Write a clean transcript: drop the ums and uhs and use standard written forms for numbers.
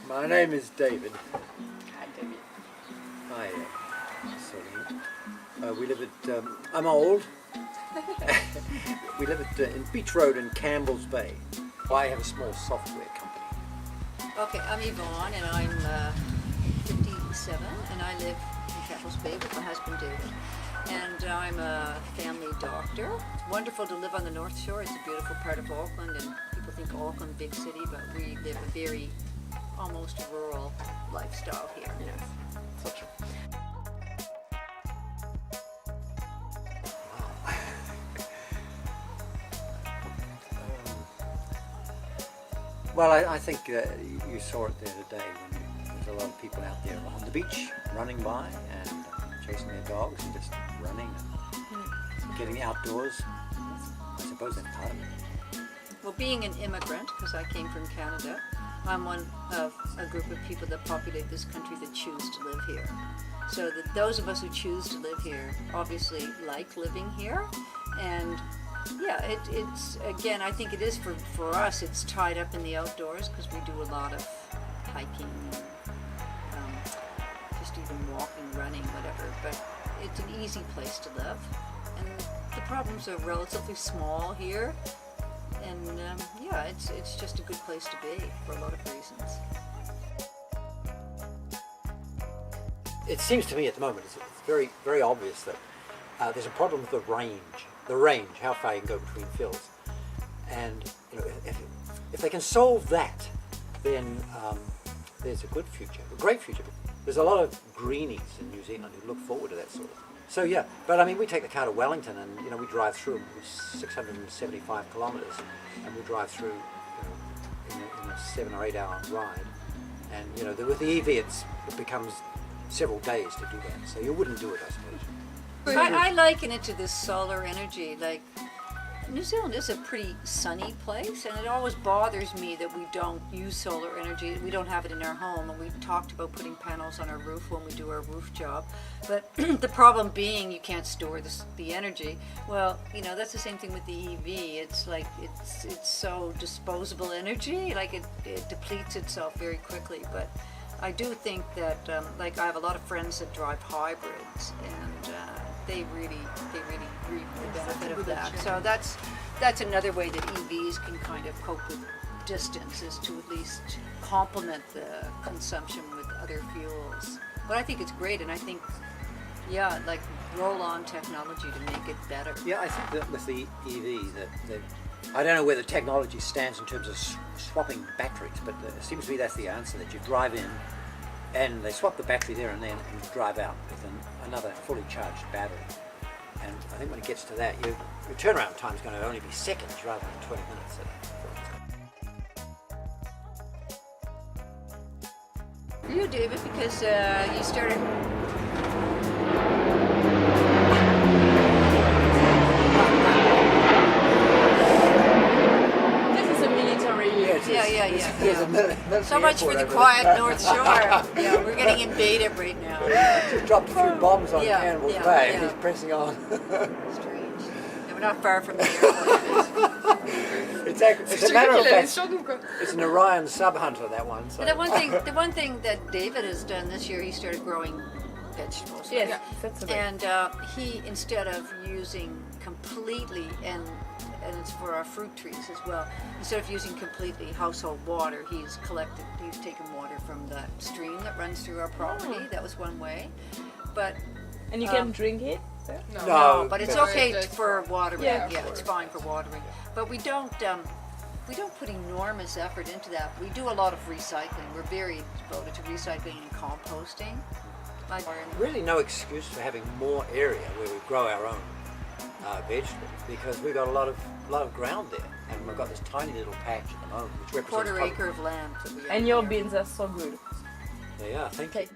My name is David. Hi, David. Hi, Celine. We live at, I'm old. We live at in Beach Road in Campbell's Bay. I have a small software company. Okay, I'm Yvonne and I'm 57 and I live in Campbell's Bay with my husband David. And I'm a family doctor. It's wonderful to live on the North Shore. It's a beautiful part of Auckland, and people think Auckland big city, but we live a very almost rural lifestyle here. Yes, so true. Well, I think you saw it there today when there's a lot of people out there on the beach running by and chasing their dogs and just running and getting outdoors. I suppose that's part of it. Well, being an immigrant, because I came from Canada, I'm one of a group of people that populate this country that choose to live here. So that those of us who choose to live here obviously like living here, and yeah, it's again, I think it is for us, it's tied up in the outdoors because we do a lot of hiking and just even walking, running, whatever, but it's an easy place to live, and the problems are relatively small here, and yeah, it's just a good place to be for a lot of reasons. It seems to me at the moment it's very, very obvious that there's a problem with the range, how far you can go between fills, and you know, if they can solve that, then there's a good future, a great future. There's a lot of greenies in New Zealand who look forward to that sort of thing. So yeah, but I mean, we take the car to Wellington, and you know, we drive through 675 kilometres, and we drive through, you know, in a 7 or 8 hour ride, and you know, with the EV, it becomes several days to do that. So you wouldn't do it, I suppose. I liken it to this solar energy. Like, New Zealand is a pretty sunny place, and it always bothers me that we don't use solar energy. We don't have it in our home, and we talked about putting panels on our roof when we do our roof job. But the problem being you can't store the energy. Well, you know, that's the same thing with the EV. It's like it's so disposable energy. Like it depletes itself very quickly. But I do think that like I have a lot of friends that drive hybrids, and they really reap the benefit of that. So that's another way that EVs can kind of cope with distance, is to at least complement the consumption with other fuels. But I think it's great, and I think, yeah, like roll on technology to make it better. Yeah, I think that with the EV, that I don't know where the technology stands in terms of swapping batteries, but it seems to me that's the answer, that you drive in and they swap the battery there and then and drive out with another fully charged battery. And I think when it gets to that, your turnaround time is going to only be seconds rather than 20 minutes. You, David, because you started. Yeah. So much for the quiet North Shore. Yeah, we're getting invaded right now. Just dropped a few bombs on Campbell's Bay. Yeah. He's pressing on. Strange. And we're not far from the airport. It's a matter of fact, it's an Orion sub-hunter, that one. So. But the one thing that David has done this year, he started growing vegetables. Yes, and he, instead of using completely, and it's for our fruit trees as well, instead of using completely household water, he's taken water from that stream that runs through our property. That was one way. But and you can drink it? No, but it's okay for watering. Yeah, it's fine for watering. But we don't put enormous effort into that. We do a lot of recycling. We're very devoted to recycling and composting. Really no excuse for having more area where we grow our own vegetables, because we've got a lot of ground there, and we've got this tiny little patch at the moment which represents quarter acre of land. And your beans are so good. They are, thank you.